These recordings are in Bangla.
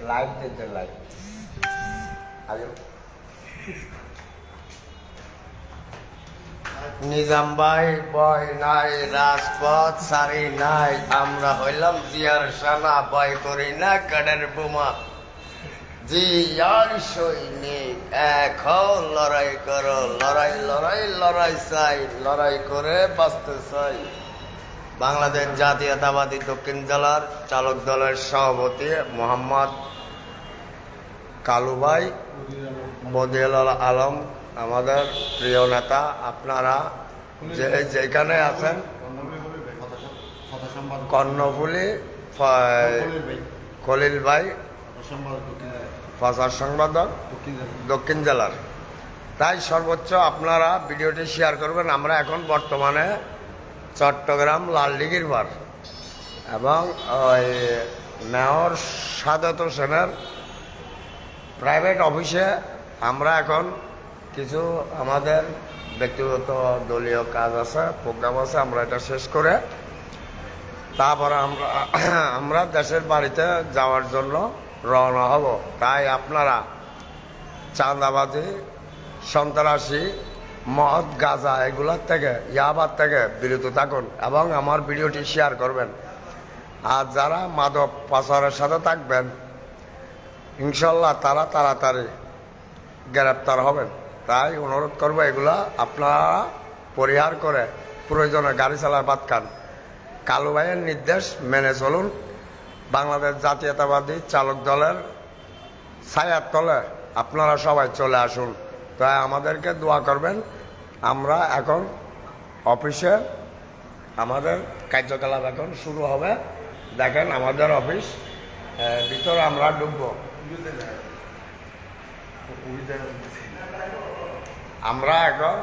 লাইভ দিতে লাইভ নিজাম ভাই বয় নাই, রাজপথ সারি নাই, আমরা হইলাম জিয়ার সানা, ভয় করি না কাঠের বোমা। জিয়ার সৈনিক এক হও, লড়াই করো, লড়াই লড়াই লড়াই চাই, লড়াই করে বাঁচতে চাই। বাংলাদেশ জাতীয়তাবাদী দক্ষিণ জেলার চালক দলের সভাপতি মোহাম্মদ কালু ভাই, বদিউল আলম আমাদের প্রিয় নেতা। আপনারা যেখানে আছেন, কর্ণফুলী খলিল ভাই প্রচার সম্পাদক দক্ষিণ জেলার, তাই সর্বোচ্চ আপনারা ভিডিওটি শেয়ার করবেন। আমরা এখন বর্তমানে চট্টগ্রাম লালদিঘির বার এবং ওই মেয়র সাদত হোসেনের প্রাইভেট অফিসে আমরা এখন কিছু আমাদের ব্যক্তিগত দলীয় কাজ আছে, প্রোগ্রাম আছে, আমরা এটা শেষ করে তারপরে আমরা দেশের বাড়িতে যাওয়ার জন্য রওনা হব। তাই আপনারা চাঁদাবাজি, সন্ত্রাসী, মদ, গাঁজা এগুলোর থেকে, ইয়াবার থেকে বিরত থাকুন এবং আমার ভিডিওটি শেয়ার করবেন। আর যারা মাদক পাচারের সাথে থাকবেন, ইনশাল্লাহ তারা তাড়াতাড়ি গ্রেপ্তার হবেন। তাই অনুরোধ করবো এগুলা আপনারা পরিহার করে প্রয়োজনে গাড়ি চালায় বাদ খান। কালু ভাইয়ের নির্দেশ মেনে চলুন। বাংলাদেশ জাতীয়তাবাদী চালক দলের ছায়ার তলে আপনারা সবাই চলে আসুন। তাই আমাদেরকে দোয়া করবেন। আমরা এখন অফিসে আমাদের কার্যকলাপ এখন শুরু হবে। দেখেন আমাদের অফিস, ভিতরে আমরা ঢুকবো। আমরা এখন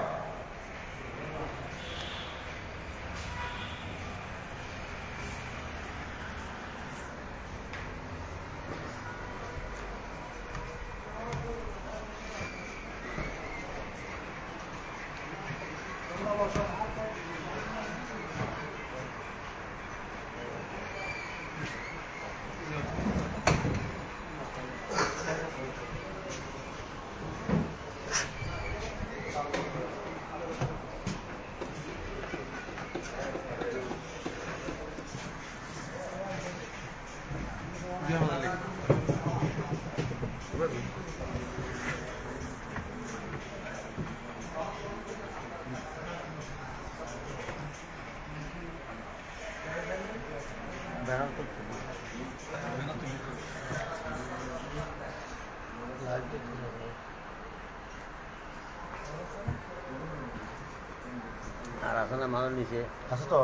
আর আসলে মানুষ নিচে আছে তো,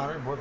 মানুষ বহুত